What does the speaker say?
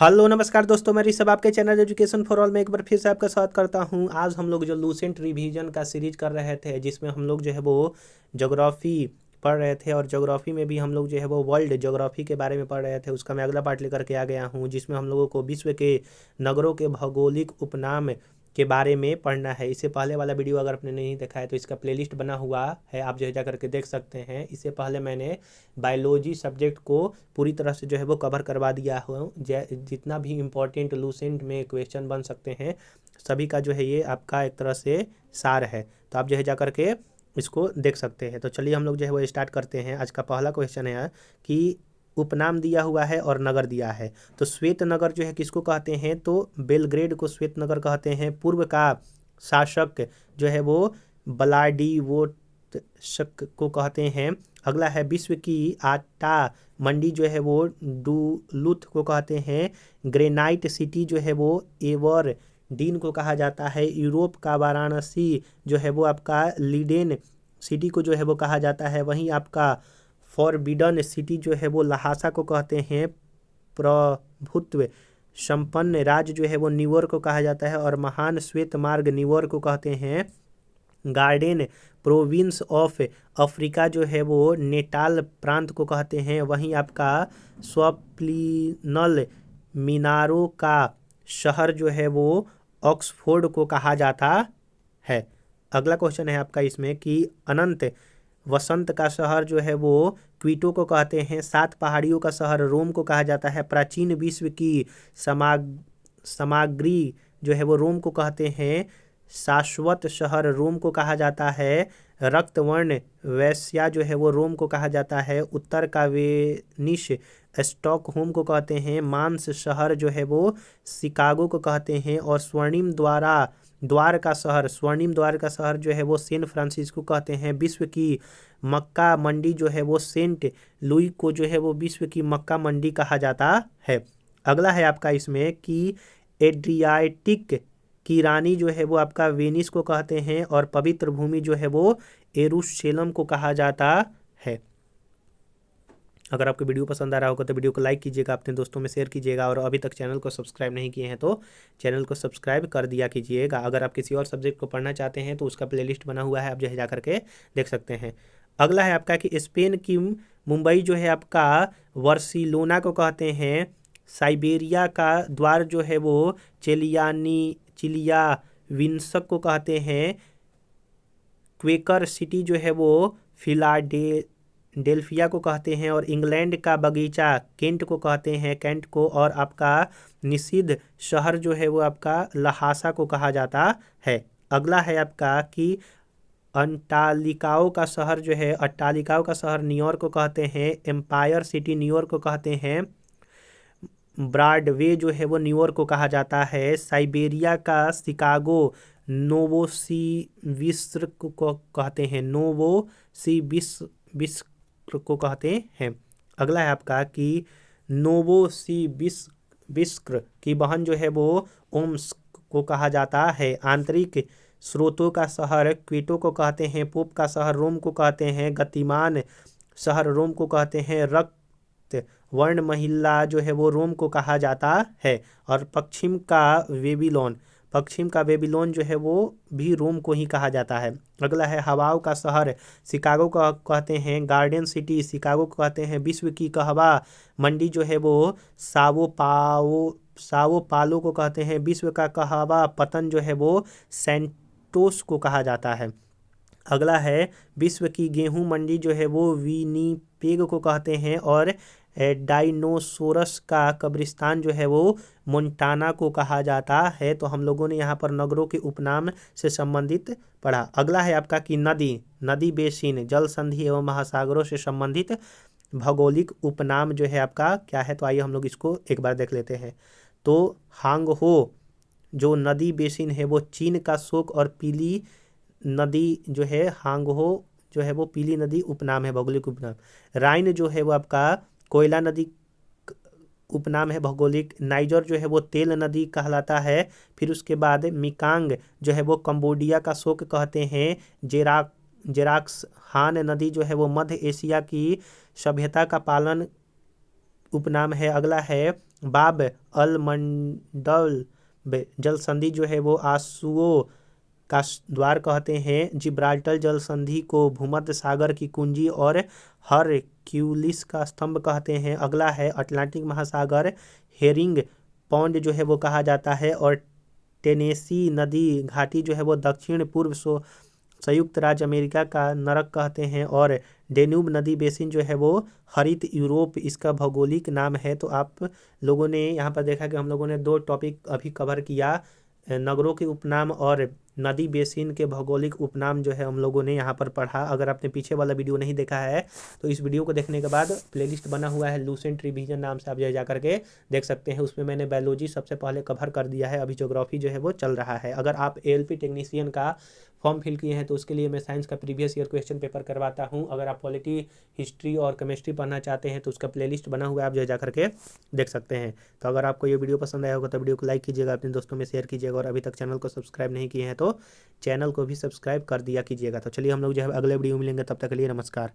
Hello नमस्कार दोस्तों, मैं ऋषभ आपके चैनल एजुकेशन फॉर ऑल में एक बार फिर से आपका स्वागत करता हूं। आज हम लोग जो लूसेंट रिवीजन का सीरीज कर रहे थे, जिसमें हम लोग जो है वो ज्योग्राफी पढ़ रहे थे और ज्योग्राफी में भी हम लोग जो है वो वर्ल्ड ज्योग्राफी के बारे में पढ़ रहे थे। उसका मैं अगला पार्ट लेकर के आ गया हूं, जिसमें हम लोगों को विश्व के नगरों के भौगोलिक उपनाम के बारे में पढ़ना है। इससे पहले वाला वीडियो अगर आपने नहीं देखा है तो इसका प्लेलिस्ट बना हुआ है, आप जो है जा करके देख सकते हैं। इससे पहले मैंने बायोलॉजी सब्जेक्ट को पूरी तरह से जो है वो कवर करवा दिया हूँ। जितना भी इम्पोर्टेंट लूसेंट में क्वेश्चन बन सकते हैं, सभी का जो है ये आपका एक तरह से सार है। तो आप जो है जा करके इसको देख सकते हैं। तो चलिए हम लोग जो है वो स्टार्ट करते हैं। आज का पहला क्वेश्चन है कि उपनाम दिया हुआ है और नगर दिया है। तो श्वेत नगर जो है किसको कहते हैं? तो बेलग्रेड को श्वेत नगर कहते हैं। पूर्व का शासक जो है वो व्लादिवोस्तोक को कहते हैं। अगला है विश्व की आटा मंडी जो है वो डुलुथ को कहते हैं। ग्रेनाइट सिटी जो है वो एवरडीन को कहा जाता है। यूरोप का वाराणसी जो है वो आपका लीडेन सिटी को जो है वो कहा जाता है। वहीं आपका फॉरबिडन सिटी जो है वो लहासा को कहते हैं। प्रभुत्व संपन्न राज्य जो है वो न्यूयॉर्क को कहा जाता है। और महान श्वेत मार्ग न्यूयॉर्क को कहते हैं। गार्डन प्रोविंस ऑफ अफ्रीका जो है वो नेटाल प्रांत को कहते हैं। वहीं आपका स्वप्निनल मीनारों का शहर जो है वो ऑक्सफोर्ड को कहा जाता है। अगला क्वेश्चन है आपका इसमें कि अनंत वसंत का शहर जो है वो क्वीटो को कहते हैं। 7 पहाड़ियों का शहर रोम को कहा जाता है। प्राचीन विश्व की सामग्री जो है वो रोम को कहते हैं। शाश्वत शहर रोम को कहा जाता है। रक्तवर्ण वैश्या जो है वो रोम को कहा जाता है। उत्तर का वेनिस स्टॉकहोम को कहते हैं। मांस शहर जो है वो शिकागो को कहते हैं। और स्वर्णिम द्वार का शहर जो है वो सैन फ्रांसिस्को कहते हैं। विश्व की मक्का मंडी जो है वो सेंट लुई को जो है वो विश्व की मक्का मंडी कहा जाता है। अगला है आपका इसमें कि एड्रियाटिक की रानी जो है वो आपका वेनिस को कहते हैं। और पवित्र भूमि जो है वो एरूशलेम को कहा जाता है। अगर आपको वीडियो पसंद आ रहा होगा तो वीडियो को लाइक कीजिएगा, अपने दोस्तों में शेयर कीजिएगा। और अभी तक चैनल को सब्सक्राइब नहीं किए हैं तो चैनल को सब्सक्राइब कर दिया कीजिएगा। अगर आप किसी और सब्जेक्ट को पढ़ना चाहते हैं तो उसका प्लेलिस्ट बना हुआ है, आप जो है जा करके देख सकते हैं। अगला है आपका कि स्पेन की मुंबई जो है आपका वर्सिलोना को कहते हैं। साइबेरिया का द्वार जो है वो चिलिया विंसक को कहते हैं। क्वेकर सिटी जो है वो फिलाडेल्फिया को कहते हैं। और इंग्लैंड का बगीचा केंट को कहते हैं, कैंट को। और आपका निषिद्ध शहर जो है वो आपका लहासा को कहा जाता है। अगला है आपका कि अट्टालिकाओं का शहर न्यूयॉर्क को कहते हैं। एम्पायर सिटी न्यूयॉर्क को कहते हैं। ब्रॉडवे जो है वो न्यूयॉर्क को कहा जाता है। साइबेरिया का शिकागो नोवोसिबिर्स्क को कहते हैं। नोवोसिबिर्स्क को कहते हैं। अगला है आपका कि नोवोसिबिर्स्क की बहन जो है वो ओम्स्क को कहा जाता है। आंतरिक स्रोतों का शहर क्वीटो को कहते हैं। पोप का शहर रोम को कहते हैं। गतिमान शहर रोम को कहते हैं। रक्त वर्ण महिला जो है वो रोम को कहा जाता है। और पश्चिम का बेबीलोन जो है वो भी रोम को ही कहा जाता है। अगला है हवाओं का शहर शिकागो को कहते हैं। गार्डन सिटी शिकागो को कहते हैं। विश्व की कहवा मंडी जो है वो सावो पालो को कहते हैं। विश्व का कहवा पतन जो है वो सेंटोस को कहा जाता है। अगला है विश्व की गेहूं मंडी जो है वो विनीपेग को कहते हैं। और डायनोसोरस का कब्रिस्तान जो है वो मोन्टाना को कहा जाता है। तो हम लोगों ने यहाँ पर नगरों के उपनाम से संबंधित पढ़ा। अगला है आपका कि नदी बेसिन जल संधि एवं महासागरों से संबंधित भौगोलिक उपनाम जो है आपका क्या है। तो आइए हम लोग इसको एक बार देख लेते हैं। तो हांगहो जो नदी बेसिन है वो चीन का शोक और पीली नदी जो है हांगहो जो है वो पीली नदी उपनाम है, भौगोलिक उपनाम। राइन जो है वो आपका कोयला नदी उपनाम है भौगोलिक। नाइजर जो है वो तेल नदी कहलाता है। फिर उसके बाद मिकांग जो है वो कंबोडिया का शोक कहते हैं। जेराक्स हान नदी जो है वो मध्य एशिया की सभ्यता का पालन उपनाम है। अगला है बाब अल मंडल जल संधि जो है वो आंसुओं का द्वार कहते हैं। जिब्राल्टर जल संधि को भूमध्य सागर की कुंजी और हरक्यूलिस का स्तंभ कहते हैं। अगला है अटलांटिक महासागर हेरिंग पौंड जो है वो कहा जाता है। और टेनेसी नदी घाटी जो है वो दक्षिण पूर्व संयुक्त राज्य अमेरिका का नरक कहते हैं। और डेन्यूब नदी बेसिन जो है वो हरित यूरोप इसका भौगोलिक नाम है। तो आप लोगों ने यहाँ पर देखा कि हम लोगों ने 2 टॉपिक अभी कवर किया, नगरों के उपनाम और नदी बेसिन के भौगोलिक उपनाम जो है हम लोगों ने यहाँ पर पढ़ा। अगर आपने पीछे वाला वीडियो नहीं देखा है तो इस वीडियो को देखने के बाद प्लेलिस्ट बना हुआ है लूसेंट रिवीजन नाम से, आप जा करके देख सकते हैं। उसमें मैंने बायोलॉजी सबसे पहले कवर कर दिया है, अभी ज्योग्राफी जो है वो चल रहा है। अगर आप एएलपी टेक्नीशियन का फॉर्म फिल किए हैं तो उसके लिए मैं साइंस का प्रीवियस ईयर क्वेश्चन पेपर करवाता हूँ। अगर आप पॉलिटी, हिस्ट्री और केमिस्ट्री पढ़ना चाहते हैं तो उसका प्लेलिस्ट बना हुआ है, आप जा करके देख सकते हैं। तो अगर आपको ये वीडियो पसंद आया होगा तो वीडियो को लाइक कीजिएगा, अपने दोस्तों में शेयर कीजिएगा, और अभी तक चैनल को सब्सक्राइब नहीं किए हैं तो चैनल को भी सब्सक्राइब कर दिया कीजिएगा। तो चलिए हम लोग जो है अगले वीडियो में मिलेंगे, तब तक के लिए नमस्कार।